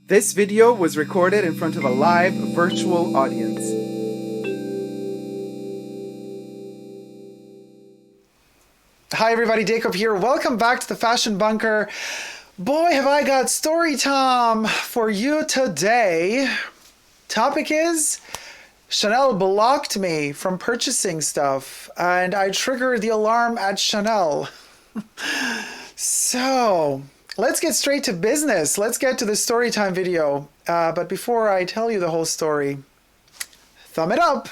This video was recorded in front of a live virtual audience. Hi everybody, Dacob here. Welcome back to the Fashion Bunker. Boy, have I got story time for you today. Topic is, Chanel blocked me from purchasing stuff and I triggered the alarm at Chanel. So, let's get straight to business. Let's get to the story time video. But before I tell you the whole story, thumb it up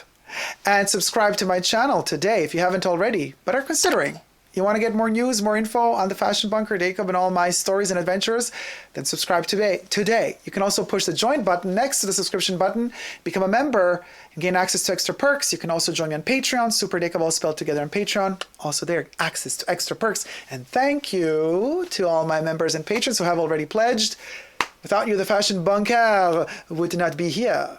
and subscribe to my channel today if you haven't already, but are considering. You want to get more news, more info on the Fashion Bunker, Dacob, and all my stories and adventures? Then subscribe today. You can also push the join button next to the subscription button, become a member, and gain access to extra perks. You can also join me on Patreon, superdacob all spelled together on Patreon. Also there, access to extra perks. And thank you to all my members and patrons who have already pledged. Without you, the Fashion Bunker would not be here.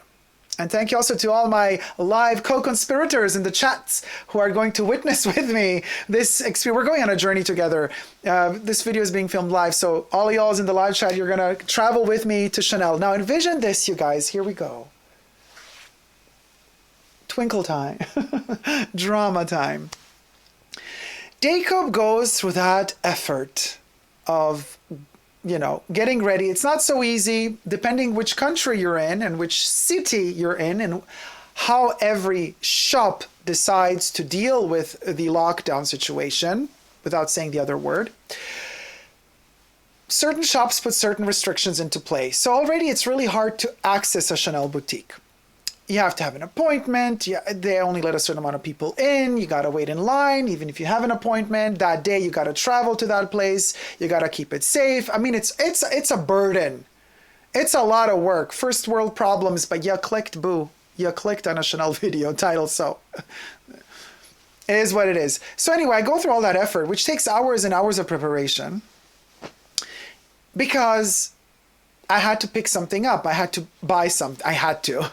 And thank you also to all my live co-conspirators in the chats who are going to witness with me this experience. We're going on a journey together. This video is being filmed live, so all of y'all in the live chat, you're going to travel with me to Chanel. Now envision this, you guys. Here we go. Twinkle time. Drama time. Dacob goes through that effort of getting ready. It's not so easy, depending which country you're in and which city you're in and how every shop decides to deal with the lockdown situation, without saying the other word. Certain shops put certain restrictions into place. So already it's really hard to access a Chanel boutique. You have to have an appointment. They only let a certain amount of people in. You got to wait in line. Even if you have an appointment that day, you got to travel to that place. You got to keep it safe. I mean, it's a burden. It's a lot of work. First world problems, but you clicked, boo. You clicked on a Chanel video title, so it is what it is. So anyway, I go through all that effort, which takes hours and hours of preparation, because I had to pick something up. I had to buy something. I had to.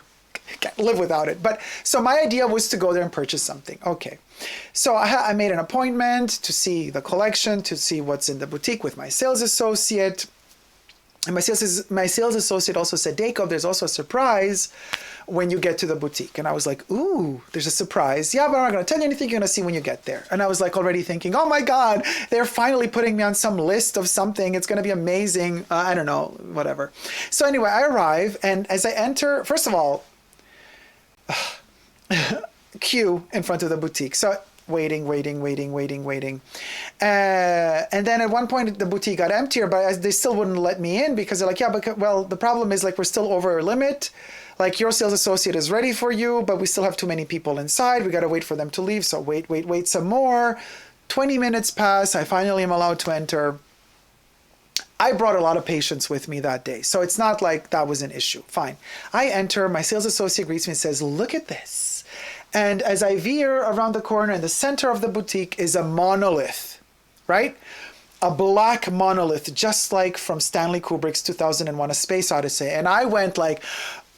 Can't live without it. But so my idea was to go there and purchase something. Okay. So I made an appointment to see the collection, to see what's in the boutique with my sales associate. And my sales associate also said, Dacob, there's also a surprise when you get to the boutique. And I was like, ooh, there's a surprise. Yeah, but I'm not going to tell you anything. You're going to see when you get there. And I was like already thinking, oh my God, they're finally putting me on some list of something. It's going to be amazing. I don't know, whatever. So anyway, I arrive. And as I enter, first of all, queue in front of the boutique. So waiting. And then at one point the boutique got emptier, but they still wouldn't let me in because they're like, yeah, but well, the problem is like we're still over our limit. Like your sales associate is ready for you, but we still have too many people inside. We got to wait for them to leave. So wait some more. 20 minutes pass. I finally am allowed to enter. I brought a lot of patience with me that day, so it's not like that was an issue. Fine. I enter, my sales associate greets me and says, look at this. And as I veer around the corner, in the center of the boutique is a monolith, right? A black monolith, just like from Stanley Kubrick's 2001: A Space Odyssey. And I went like,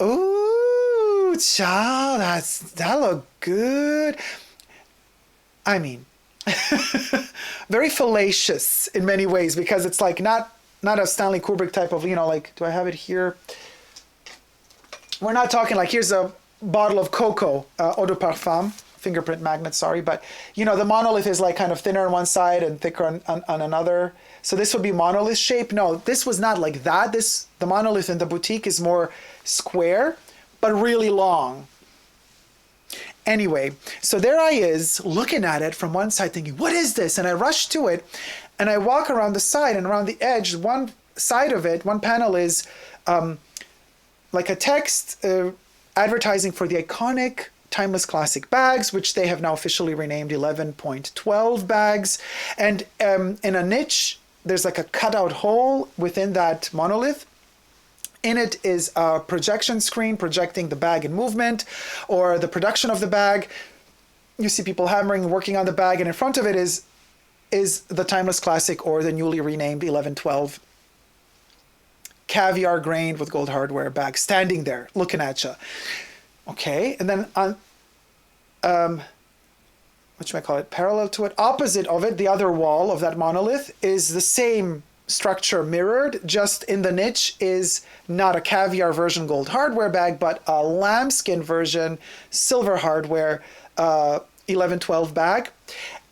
ooh, child, that looked good. I mean, very fallacious in many ways, because it's like not a Stanley Kubrick type of, like, do I have it here? We're not talking like, here's a bottle of coco, eau de parfum, fingerprint magnet, sorry. But, the monolith is like kind of thinner on one side and thicker on another. So this would be monolith shape. No, this was not like that. The monolith in the boutique is more square, but really long. Anyway, so there I is looking at it from one side thinking, what is this? And I rush to it and I walk around the side, and around the edge, one side of it, one panel is like a text advertising for the iconic timeless classic bags, which they have now officially renamed 11.12 bags. And in a niche, there's like a cutout hole within that monolith. In it is a projection screen projecting the bag in movement or the production of the bag. You see people hammering, working on the bag, and in front of it is the timeless classic or the newly renamed 1112 caviar grained with gold hardware bag standing there looking at you. Okay, and then on what should I call it? Parallel to it, opposite of it, the other wall of that monolith is the same structure mirrored, just in the niche is not a caviar version gold hardware bag, but a lambskin version silver hardware 11-12 bag.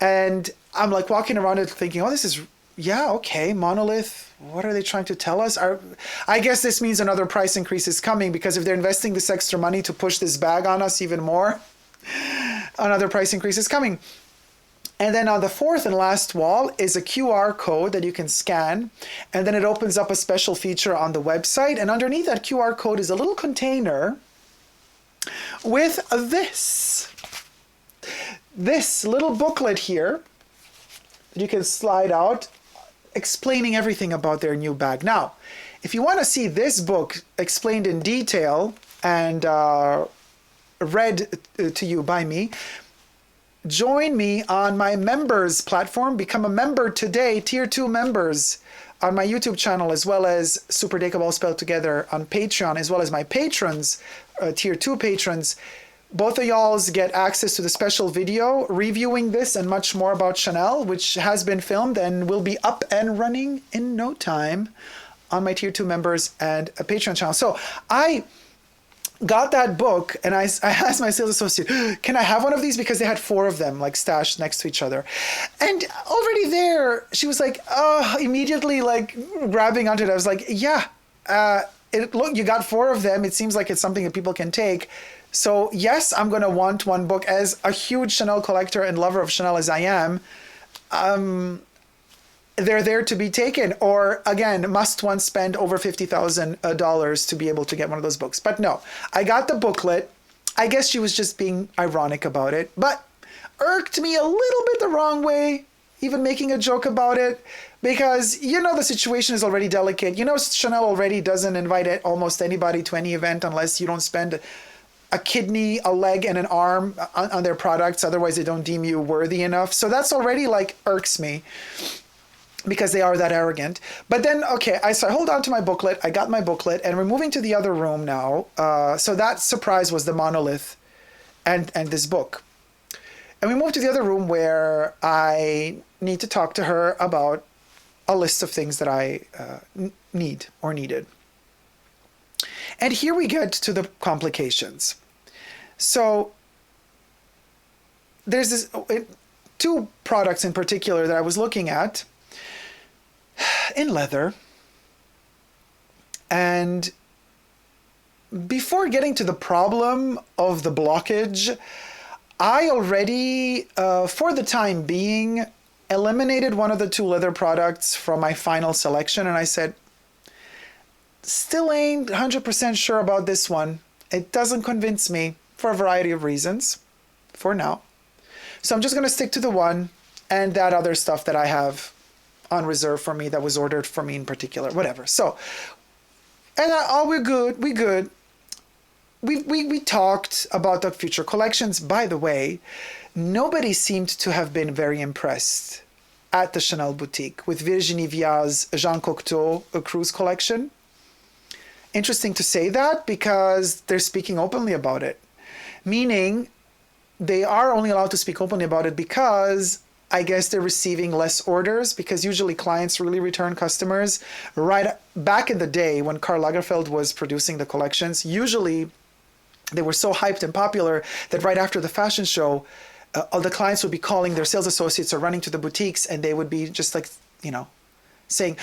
And I'm like walking around it thinking, oh, this is, yeah, okay, monolith. What are they trying to tell us? I guess this means another price increase is coming, because if they're investing this extra money to push this bag on us even more, another price increase is coming. And then on the fourth and last wall is a QR code that you can scan, and then it opens up a special feature on the website. And underneath that QR code is a little container with this little booklet here that you can slide out, explaining everything about their new bag. Now, if you want to see this book explained in detail and read to you by me, join me on my members platform. Become a member today, tier 2 members on my YouTube channel, as well as Super Dacob all spelled together on Patreon, as well as my patrons, tier 2 patrons. Both of y'all get access to the special video reviewing this and much more about Chanel, which has been filmed and will be up and running in no time on my tier 2 members and a Patreon channel. So I got that book and I asked my sales associate, can I have one of these? Because they had 4 of them like stashed next to each other. And already there, she was like, immediately like grabbing onto it. I was like, yeah, look, you got 4 of them. It seems like it's something that people can take. So yes, I'm going to want one book. As a huge Chanel collector and lover of Chanel as I am, they're there to be taken. Or again, must one spend over $50,000 to be able to get one of those books. But no, I got the booklet. I guess she was just being ironic about it, but irked me a little bit the wrong way, even making a joke about it, because you know the situation is already delicate. You know Chanel already doesn't invite almost anybody to any event unless you don't spend a kidney, a leg, and an arm on their products. Otherwise, they don't deem you worthy enough. So that's already like irks me, because they are that arrogant. But then, okay, so I hold on to my booklet. I got my booklet, and we're moving to the other room now. So that surprise was the monolith and this book. And we moved to the other room where I need to talk to her about a list of things that I need or needed. And here we get to the complications. So there's this 2 products in particular that I was looking at in leather. And before getting to the problem of the blockage, I already, for the time being, eliminated one of the 2 leather products from my final selection. And I said, still ain't 100% sure about this one. It doesn't convince me for a variety of reasons for now. So I'm just going to stick to the one and that other stuff that I have on reserve for me that was ordered for me in particular, whatever. So, and we're good. We good. We talked about the future collections. By the way, nobody seemed to have been very impressed at the Chanel boutique with Virginie Viard's Jean Cocteau cruise collection. Interesting to say that, because they're speaking openly about it. Meaning they are only allowed to speak openly about it because I guess they're receiving less orders, because usually clients really return customers. Right back in the day when Karl Lagerfeld was producing the collections, usually they were so hyped and popular that right after the fashion show, all the clients would be calling their sales associates or running to the boutiques, and they would be just like, saying,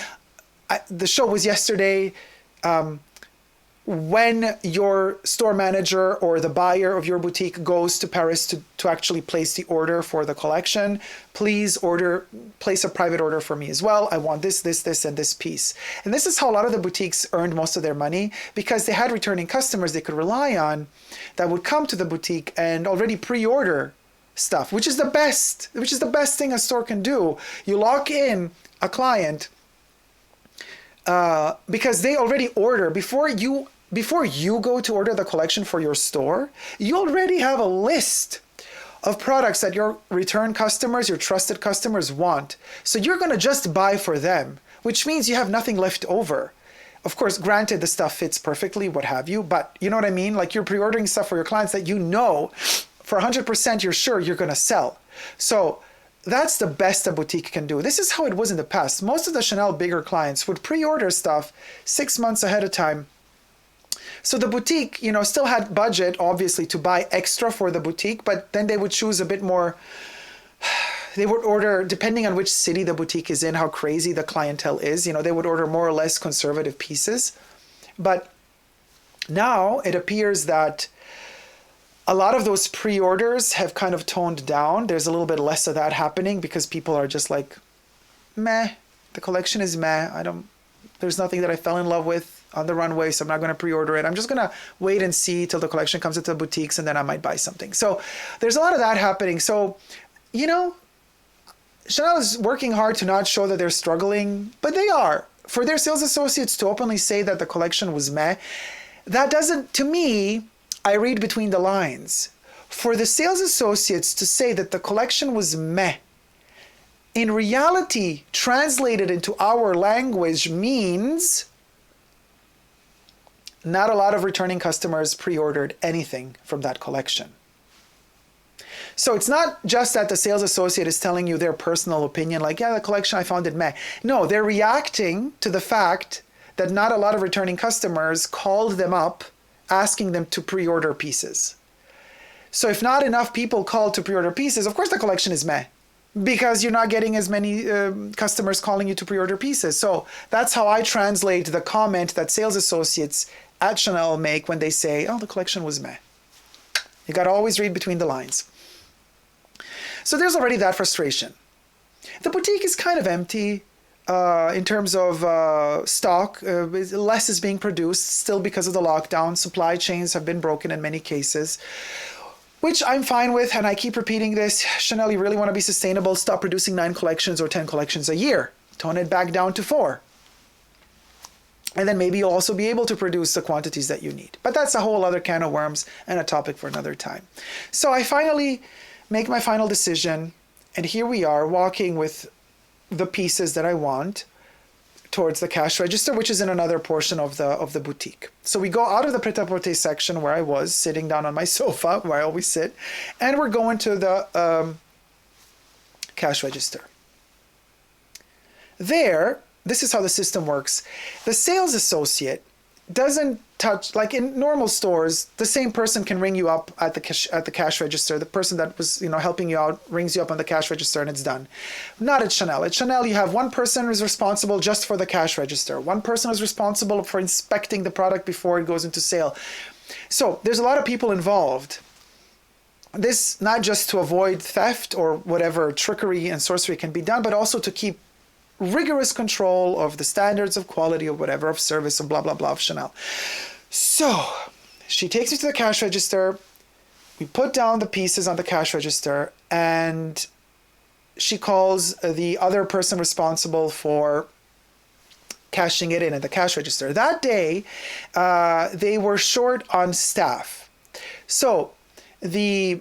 the show was yesterday. When your store manager or the buyer of your boutique goes to Paris to actually place the order for the collection, please place a private order for me as well. I want this, and this piece. And this is how a lot of the boutiques earned most of their money, because they had returning customers they could rely on that would come to the boutique and already pre-order stuff, which is the best thing a store can do. You lock in a client because they already order before you go to order the collection for your store. You already have a list of products that your return customers, your trusted customers want. So you're going to just buy for them, which means you have nothing left over. Of course, granted, the stuff fits perfectly, what have you, but you know what I mean? Like, you're pre-ordering stuff for your clients that you know for 100% you're sure you're going to sell. So that's the best a boutique can do. This is how it was in the past. Most of the Chanel bigger clients would pre-order stuff 6 months ahead of time. So the boutique, you know, still had budget, obviously, to buy extra for the boutique, but then they would choose a bit more. They would order, depending on which city the boutique is in, how crazy the clientele is, you know, they would order more or less conservative pieces. But now it appears that a lot of those pre-orders have kind of toned down. There's a little bit less of that happening because people are just like, meh, the collection is meh. There's nothing that I fell in love with on the runway, so I'm not going to pre-order it. I'm just going to wait and see till the collection comes into the boutiques, and then I might buy something. So there's a lot of that happening. So, you know, Chanel is working hard to not show that they're struggling, but they are. For their sales associates to openly say that the collection was meh, that doesn't, to me, I read between the lines. For the sales associates to say that the collection was meh, in reality, translated into our language means not a lot of returning customers pre-ordered anything from that collection. So it's not just that the sales associate is telling you their personal opinion, like, yeah, the collection, I found it meh. No, they're reacting to the fact that not a lot of returning customers called them up asking them to pre-order pieces. So if not enough people called to pre-order pieces, of course the collection is meh, because you're not getting as many customers calling you to pre-order pieces. So that's how I translate the comment that sales associates at Chanel make when they say, oh, the collection was meh. You got to always read between the lines. So there's already that frustration. The boutique is kind of empty in terms of stock. Less is being produced still because of the lockdown. Supply chains have been broken in many cases, which I'm fine with. And I keep repeating this. Chanel, you really want to be sustainable, stop producing 9 collections or 10 collections a year. Tone it back down to 4. And then maybe you'll also be able to produce the quantities that you need. But that's a whole other can of worms and a topic for another time. So I finally make my final decision. And here we are walking with the pieces that I want towards the cash register, which is in another portion of the boutique. So we go out of the pret-a-porter section where I was sitting down on my sofa, where I always sit, and we're going to the cash register. There, this is how the system works. The sales associate doesn't touch, like in normal stores, the same person can ring you up at the cash register. The person that was, helping you out rings you up on the cash register and it's done. Not at Chanel. At Chanel, you have one person who's responsible just for the cash register. One person is responsible for inspecting the product before it goes into sale. So there's a lot of people involved. This not just to avoid theft or whatever trickery and sorcery can be done, but also to keep rigorous control of the standards of quality or whatever, of service, of blah, blah, blah of Chanel. So she takes me to the cash register. We put down the pieces on the cash register and she calls the other person responsible for cashing it in at the cash register. That day, they were short on staff. So the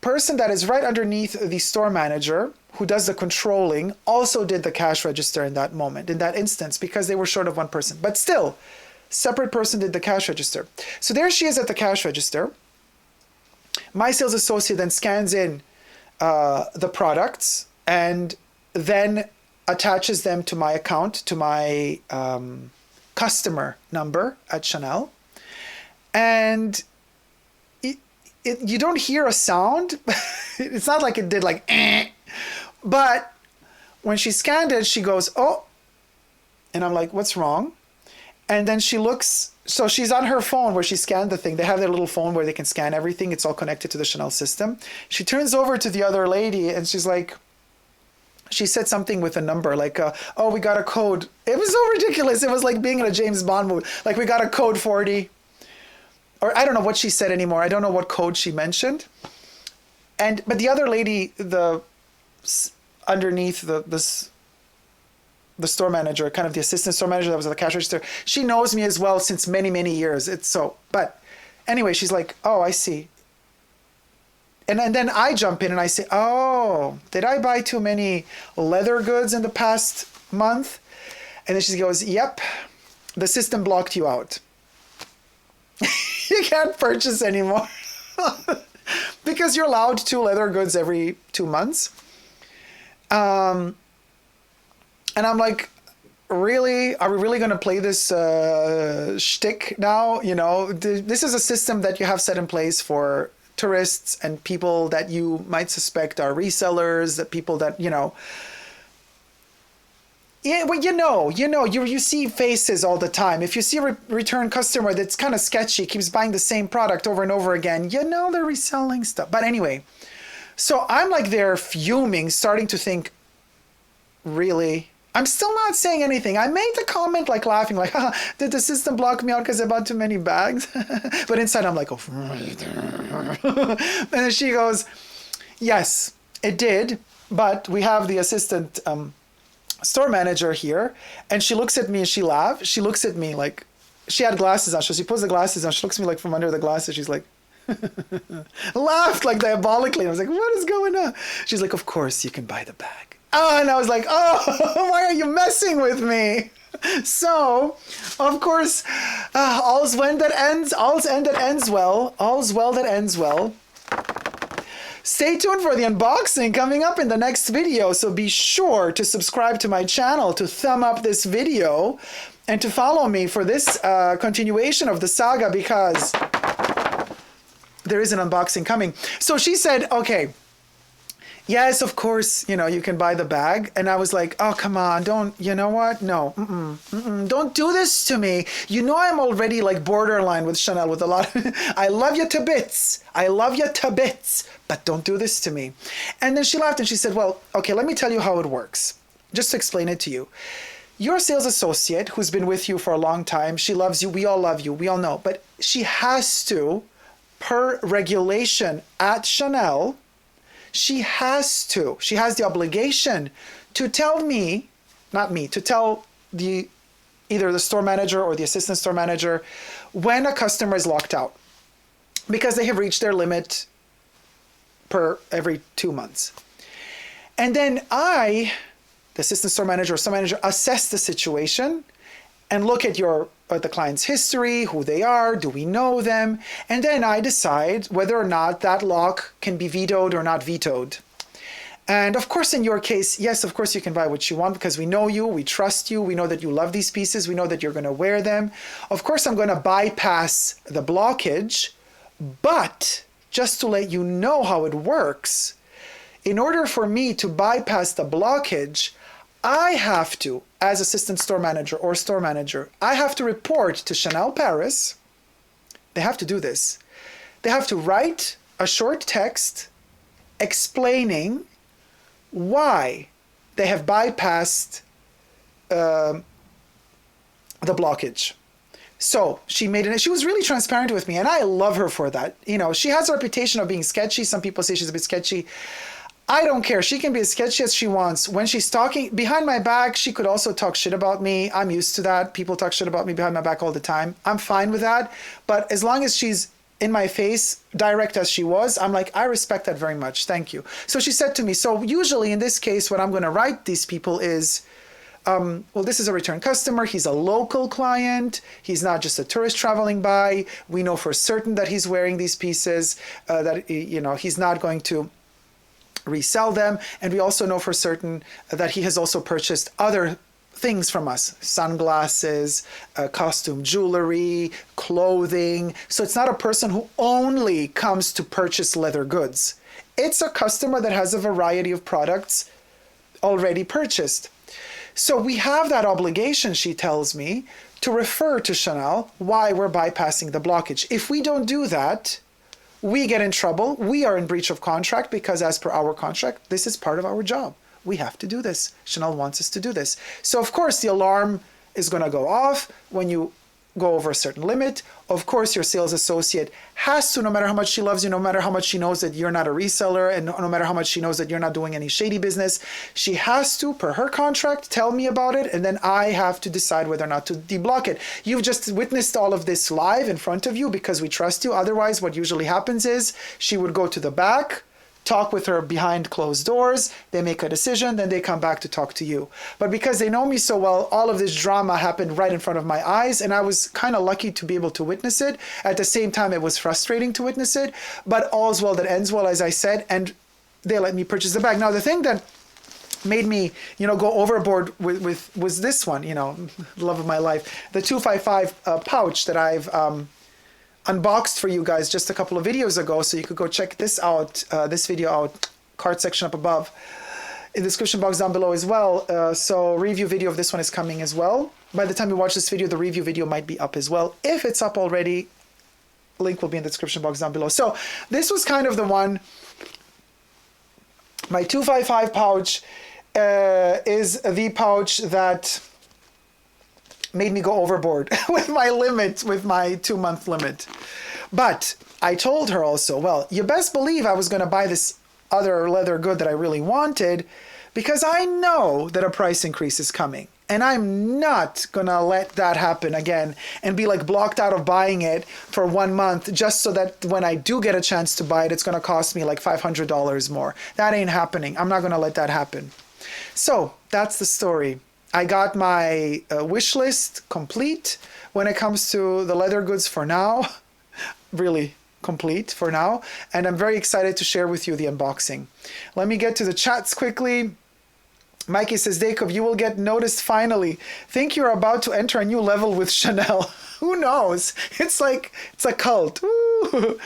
person that is right underneath the store manager who does the controlling also did the cash register in that moment, in that instance, because they were short of one person. But still, separate person did the cash register. So there she is at the cash register. My sales associate then scans in the products and then attaches them to my account, to my customer number at Chanel. And you don't hear a sound. It's not like it did like, eh. But when she scanned it, she goes, oh, and I'm like, what's wrong? And then she looks, so she's on her phone where she scanned the thing. They have their little phone where they can scan everything. It's all connected to the Chanel system. She turns over to the other lady and she's like, she said something with a number like, oh, we got a code. It was so ridiculous. It was like being in a James Bond movie. Like, we got a code 40. Or I don't know what she said anymore. I don't know what code she mentioned. But the other lady, underneath the store manager, kind of the assistant store manager that was at the cash register, she knows me as well since many, many years. But anyway, she's like, oh, I see. And then I jump in and I say, oh, did I buy too many leather goods in the past month? And then she goes, yep, the system blocked you out. You can't purchase anymore because you're allowed 2 leather goods every 2 months. And I'm like, really? Are we really going to play this shtick now? You know, this is a system that you have set in place for tourists and people that you might suspect are resellers, that people that, you know. Yeah, well, you see faces all the time. If you see a return customer that's kind of sketchy, keeps buying the same product over and over again, you know they're reselling stuff. But anyway, so I'm like there fuming, starting to think, really? I'm still not saying anything. I made the comment like laughing, like, did the system block me out because I bought too many bags? But inside I'm like, oh. And then she goes, yes, it did. But we have the assistant store manager here. And she looks at me and she laughs. She looks at me like, she had glasses on. So she puts the glasses on. She looks at me like from under the glasses. She's like, laughed like diabolically. I was like, what is going on? She's like, of course you can buy the bag. Oh, and I was like, oh, why are you messing with me? So, of course, all's well that ends well. All's well that ends well. Stay tuned for the unboxing coming up in the next video. So be sure to subscribe to my channel, to thumb up this video, and to follow me for this continuation of the saga, because there is an unboxing coming. So she said, okay, yes, of course, you know, you can buy the bag. And I was like, oh, come on, don't, you know what? No, don't do this to me. You know, I'm already like borderline with Chanel with a lot of, I love you to bits. I love you to bits, but don't do this to me. And then she laughed and she said, well, okay, let me tell you how it works. Just to explain it to you. Your sales associate who's been with you for a long time, she loves you. We all love you. We all know, but she has to, per regulation at Chanel, she has the obligation to tell me, not me, to tell either the store manager or the assistant store manager when a customer is locked out because they have reached their limit per every 2 months. And then I, the assistant store manager or store manager, assess the situation and look at the client's history, who they are, do we know them? And then I decide whether or not that lock can be vetoed or not vetoed. And of course, in your case, yes, of course you can buy what you want because we know you, we trust you, we know that you love these pieces, we know that you're going to wear them. Of course, I'm going to bypass the blockage, but just to let you know how it works, in order for me to bypass the blockage, I have to, as assistant store manager or store manager, I have to report to Chanel Paris. They have to do this. They have to write a short text explaining why they have bypassed the blockage. So she was really transparent with me, and I love her for that. You know, she has a reputation of being sketchy. Some people say she's a bit sketchy. I don't care. She can be as sketchy as she wants. When she's talking behind my back, she could also talk shit about me. I'm used to that. People talk shit about me behind my back all the time. I'm fine with that. But as long as she's in my face, direct as she was, I'm like, I respect that very much. Thank you. So she said to me, so usually in this case, what I'm going to write these people is, well, this is a return customer. He's a local client. He's not just a tourist traveling by. We know for certain that he's wearing these pieces, that, you know, he's not going to resell them, and we also know for certain that he has also purchased other things from us, sunglasses, costume jewelry, clothing. So it's not a person who only comes to purchase leather goods. It's a customer that has a variety of products already purchased. So we have that obligation, she tells me, to refer to Chanel why we're bypassing the blockage. If we don't do that, we get in trouble. We are in breach of contract because as per our contract, this is part of our job. We have to do this. Chanel wants us to do this. So of course the alarm is going to go off when you go over a certain limit. Of course your sales associate has to, no matter how much she loves you, no matter how much she knows that you're not a reseller, and no matter how much she knows that you're not doing any shady business, she has to, per her contract, tell me about it, and then I have to decide whether or not to deblock it. You've just witnessed all of this live in front of you because we trust you. Otherwise, what usually happens is she would go to the back, talk with her behind closed doors, they make a decision, then they come back to talk to you. But because they know me so well, all of this drama happened right in front of my eyes, and I was kind of lucky to be able to witness it. At the same time, it was frustrating to witness it, but all's well that ends well, as I said, and they let me purchase the bag. Now, the thing that made me, go overboard with was this one, love of my life, the 255 pouch that I've unboxed for you guys just a couple of videos ago. So you could go check this out, this video out, card section up above, in the description box down below as well. So review video of this one is coming as well. By the time you watch this video, the review video might be up as well. If it's up already, link will be in the description box down below. So this was kind of the one. My 255 pouch is the pouch that made me go overboard with my limit, with my 2-month limit. But I told her also, well, you best believe I was going to buy this other leather good that I really wanted, because I know that a price increase is coming. And I'm not going to let that happen again and be like blocked out of buying it for 1 month just so that when I do get a chance to buy it, it's going to cost me like $500 more. That ain't happening. I'm not going to let that happen. So that's the story. I got my wish list complete when it comes to the leather goods for now. Really complete for now. And I'm very excited to share with you the unboxing. Let me get to the chats quickly. Mikey says, Dacob, you will get noticed finally. Think you're about to enter a new level with Chanel. Who knows? It's a cult. Woo.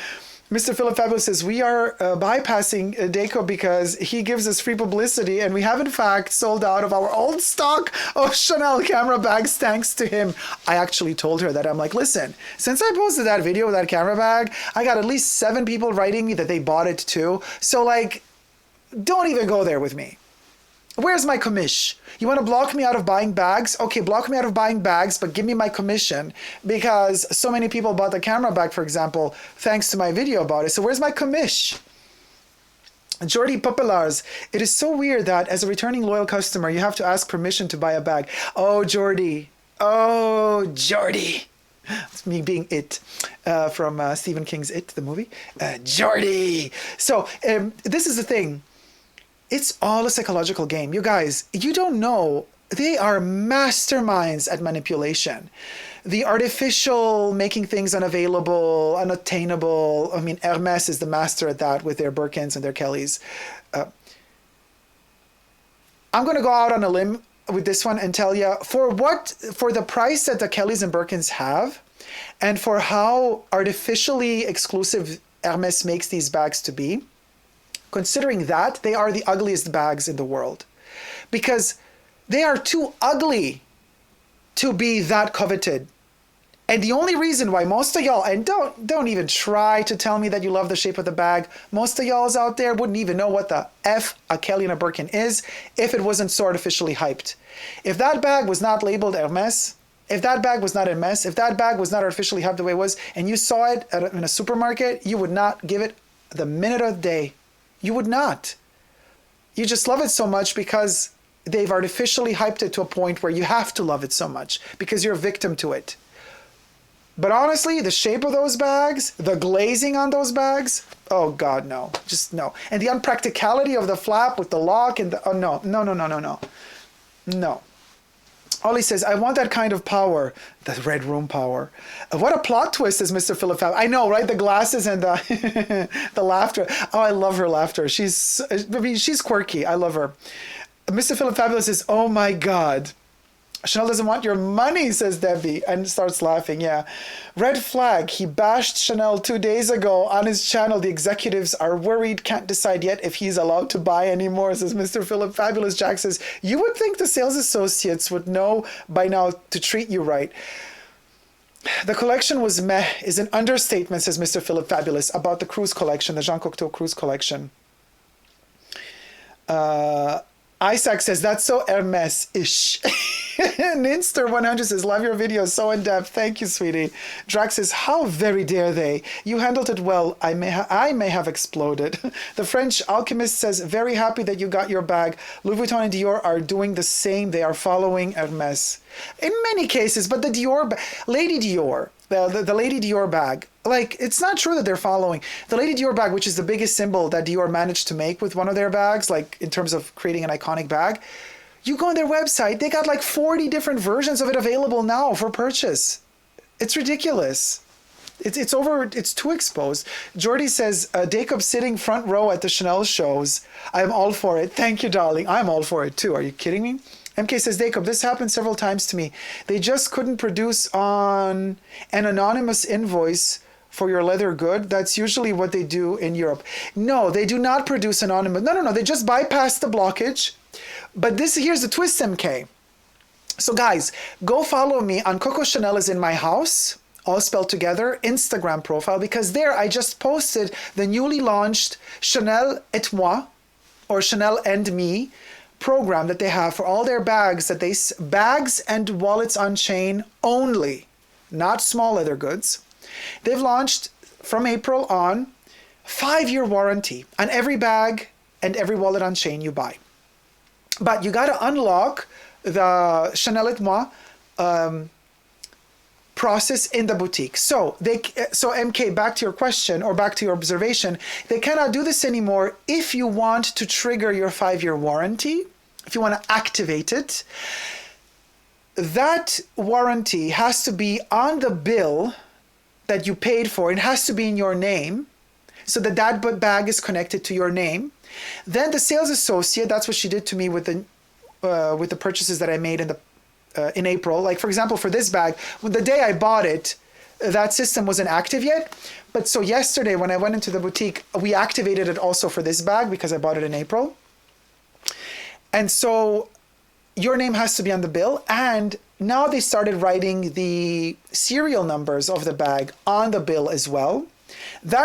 Mr. Philip Fabulous says, we are bypassing Dacob because he gives us free publicity, and we have in fact sold out of our old stock of Chanel camera bags thanks to him. I actually told her that. I'm like, listen, since I posted that video with that camera bag, I got at least 7 people writing me that they bought it too. So like, don't even go there with me. Where's my commish? You want to block me out of buying bags? Okay, block me out of buying bags, but give me my commission, because so many people bought the camera bag, for example, thanks to my video about it. So where's my commish? Jordi Populars, it is so weird that as a returning loyal customer, you have to ask permission to buy a bag. Oh, Jordi. Oh, Jordi. It's me being It from Stephen King's It, the movie. Jordi. So this is the thing. It's all a psychological game. You guys, you don't know. They are masterminds at manipulation. The artificial making things unavailable, unattainable. I mean, Hermes is the master at that with their Birkins and their Kellys. I'm going to go out on a limb with this one and tell you, for the price that the Kellys and Birkins have, and for how artificially exclusive Hermes makes these bags to be, considering that, they are the ugliest bags in the world, because they are too ugly to be that coveted. And the only reason why most of y'all, and don't even try to tell me that you love the shape of the bag, most of y'all's out there wouldn't even know what the F a Kelly and a Birkin is if it wasn't so artificially hyped. If that bag was not labeled Hermes, if that bag was not Hermes, if that bag was not artificially hyped the way it was, and you saw it in a supermarket, you would not give it the minute of the day. You would not. You just love it so much because they've artificially hyped it to a point where you have to love it so much because you're a victim to it. But honestly, the shape of those bags, the glazing on those bags, oh God, no. Just no. And the unpracticality of the flap with the lock and the, oh no. No. Ollie says, I want that kind of power. The red room power. What a plot twist, is Mr. Philip Fab. I know, right? The glasses and the, the laughter. Oh, I love her laughter. She's quirky. I love her. Mr. Philip Fabulous says, oh my God. Chanel doesn't want your money, says Debbie, and starts laughing. Yeah. Red flag. He bashed Chanel 2 days ago on his channel. The executives are worried, can't decide yet if he's allowed to buy anymore, says Mr. Philip Fabulous. Jack says, you would think the sales associates would know by now to treat you right. The collection was meh is an understatement, says Mr. Philip Fabulous, about the cruise collection, the Jean Cocteau cruise collection. Isaac says, that's so Hermes-ish. Ninster100 says, love your videos, so in-depth. Thank you, sweetie. Drax says, how very dare they? You handled it well. I may have exploded. The French alchemist says, very happy that you got your bag. Louis Vuitton and Dior are doing the same. They are following Hermes. In many cases, but the Dior, Lady Dior, the Lady Dior bag, like, it's not true that they're following. The Lady Dior bag, which is the biggest symbol that Dior managed to make with one of their bags, like in terms of creating an iconic bag, you go on their website, they got like 40 different versions of it available now for purchase. It's ridiculous. It's too exposed. Jordy says, Dacob sitting front row at the Chanel shows. I'm all for it. Thank you, darling. I'm all for it too. Are you kidding me? MK says, Dacob, this happened several times to me. They just couldn't produce on an anonymous invoice for your leather good. That's usually what they do in Europe. No, they do not produce anonymous. No. They just bypass the blockage. But here's the twist, MK. So guys, go follow me on Coco Chanel is in my house, all spelled together, Instagram profile, because there I just posted the newly launched Chanel et moi, or Chanel and me, program that they have for all their bags, bags and wallets on chain only, not small leather goods. They've launched from April on 5-year warranty on every bag and every wallet on chain you buy. But you got to unlock the Chanel et moi process in the boutique. So MK, back to your question or back to your observation, they cannot do this anymore if you want to trigger your 5-year warranty, if you want to activate it. That warranty has to be on the bill that you paid for. It has to be in your name so that bag is connected to your name. Then the sales associate, that's what she did to me with the purchases that I made in April. Like for example, for this bag, the day I bought it, that system wasn't active yet. But so yesterday when I went into the boutique, we activated it also for this bag because I bought it in April. And so your name has to be on the bill. And now they started writing the serial numbers of the bag on the bill as well.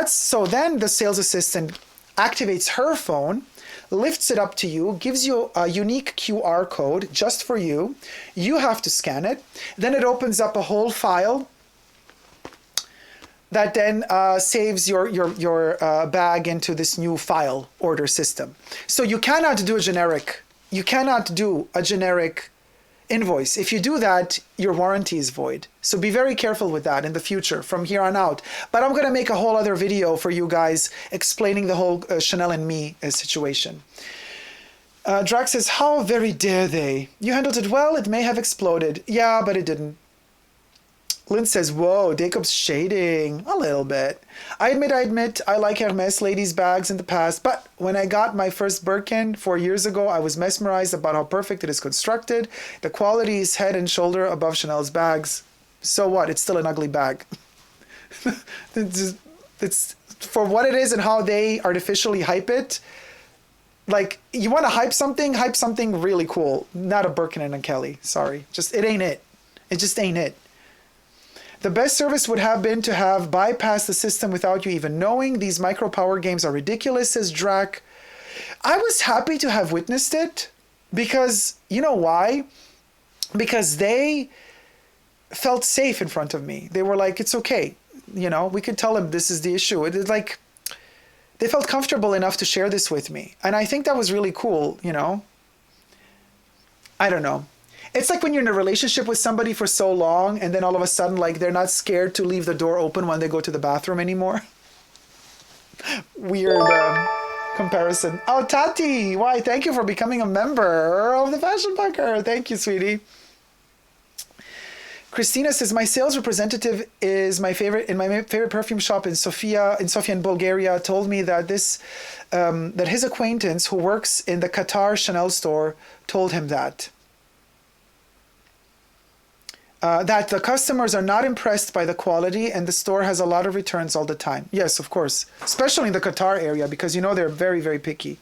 So then the sales assistant activates her phone, lifts it up to you, gives you a unique QR code just for you. You have to scan it. Then it opens up a whole file that then saves your bag into this new file order system. So you cannot do a generic invoice. If you do that, your warranty is void. So be very careful with that in the future from here on out. But I'm going to make a whole other video for you guys explaining the whole Chanel and me situation. Drax says, how very dare they? You handled it well. It may have exploded. Yeah, but it didn't. Lynn says, whoa, Dacob's shading a little bit. I admit, I like Hermes ladies' bags in the past, but when I got my first Birkin 4 years ago, I was mesmerized about how perfect it is constructed. The quality is head and shoulder above Chanel's bags. So what? It's still an ugly bag. It's for what it is and how they artificially hype it. Like, you want to hype something really cool. Not a Birkin and a Kelly. Sorry. It ain't it. It just ain't it. The best service would have been to have bypassed the system without you even knowing. These micro power games are ridiculous, says Drac. I was happy to have witnessed it because, you know why? Because they felt safe in front of me. They were like, it's okay. We could tell them this is the issue. It is like, they felt comfortable enough to share this with me. And I think that was really cool, I don't know. It's like when you're in a relationship with somebody for so long and then all of a sudden, like, they're not scared to leave the door open when they go to the bathroom anymore. Weird comparison. Oh, Tati, why? Thank you for becoming a member of the Fashion Bunker. Thank you, sweetie. Christina says, my sales representative is my favorite perfume shop in Sofia in Bulgaria, told me that that his acquaintance who works in the Qatar Chanel store told him that the customers are not impressed by the quality and the store has a lot of returns all the time. Yes, of course, especially in the Qatar area because they're very, very picky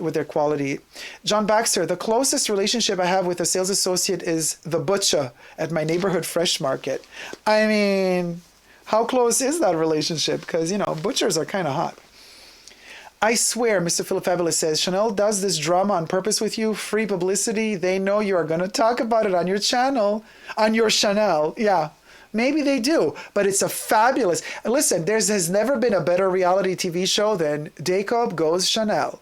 with their quality. John Baxter, the closest relationship I have with a sales associate is the butcher at my neighborhood fresh market. I mean, how close is that relationship? Because, butchers are kind of hot. I swear, Mr. Philip Fabulous says, Chanel does this drama on purpose with you. Free publicity. They know you are going to talk about it on your channel, on your Chanel. Yeah, maybe they do, but it's a fabulous... Listen, there has never been a better reality TV show than Dacob Goes Chanel.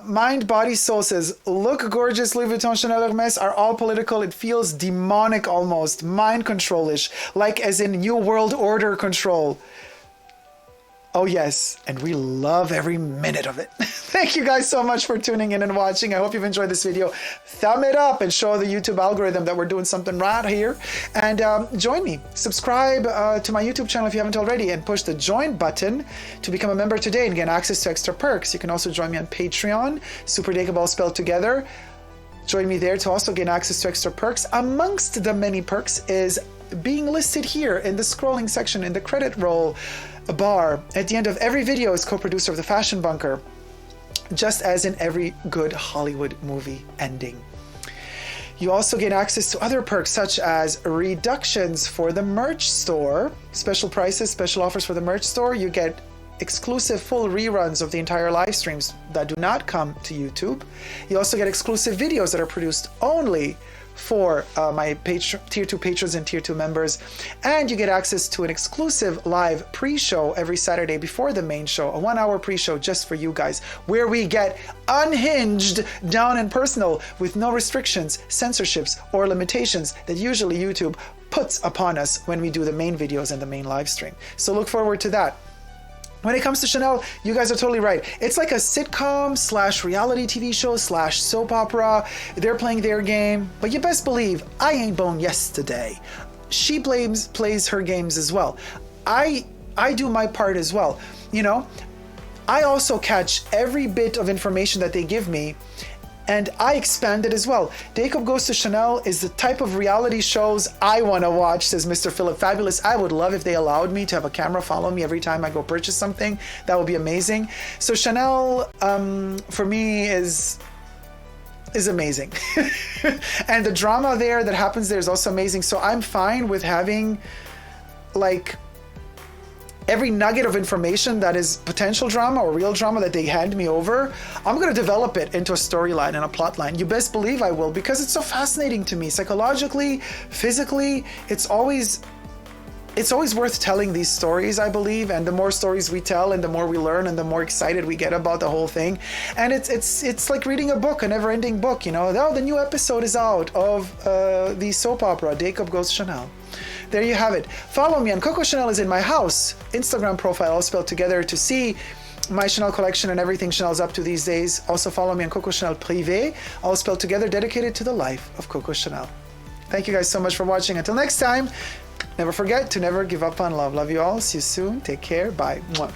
Mind, Body, Soul says, look gorgeous, Louis Vuitton, Chanel, Hermes are all political. It feels demonic almost, mind control-ish, like as in New World Order control. Oh yes, and we love every minute of it. Thank you guys so much for tuning in and watching. I hope you've enjoyed this video. Thumb it up and show the YouTube algorithm that we're doing something right here. And join me. Subscribe to my YouTube channel if you haven't already, and push the join button to become a member today and get access to extra perks. You can also join me on Patreon, superdacob all spelled together. Join me there to also gain access to extra perks. Amongst the many perks is being listed here in the scrolling section in the credit roll bar at the end of every video as co-producer of the Fashion Bunker, just as in every good Hollywood movie ending. You also gain access to other perks such as reductions for the merch store, special prices, special offers for the merch store. You get exclusive full reruns of the entire live streams that do not come to YouTube. You also get exclusive videos that are produced only for my tier 2 patrons and tier 2 members, and you get access to an exclusive live pre-show every Saturday before the main show, a 1-hour pre-show just for you guys, where we get unhinged, down and personal, with no restrictions, censorships, or limitations that usually YouTube puts upon us when we do the main videos and the main live stream. So look forward to that. When it comes to Chanel, you guys are totally right. It's like a sitcom / reality TV show / soap opera. They're playing their game, but you best believe I ain't born yesterday. She plays her games as well. I do my part as well. You know, I also catch every bit of information that they give me, and I expand it as well. Dacob Goes to Chanel is the type of reality shows I want to watch, says Mr. Philip Fabulous. I would love if they allowed me to have a camera follow me every time I go purchase something. That would be amazing. So Chanel, for me, is amazing. And the drama there that happens there is also amazing. So I'm fine with having, like, every nugget of information that is potential drama or real drama that they hand me over, I'm going to develop it into a storyline and a plot line. You best believe I will, because it's so fascinating to me. Psychologically, physically, it's always worth telling these stories, I believe, and the more stories we tell and the more we learn and the more excited we get about the whole thing. And it's like reading a book, a never-ending book, you know. Oh, the new episode is out of the soap opera, Dacob Goes Chanel. There you have it. Follow me on Coco Chanel is in my house Instagram profile, all spelled together, to see my Chanel collection and everything Chanel's up to these days. Also follow me on Coco Chanel Privé, all spelled together, dedicated to the life of Coco Chanel. Thank you guys so much for watching. Until next time, never forget to never give up on love. Love you all. See you soon. Take care. Bye. Mwah.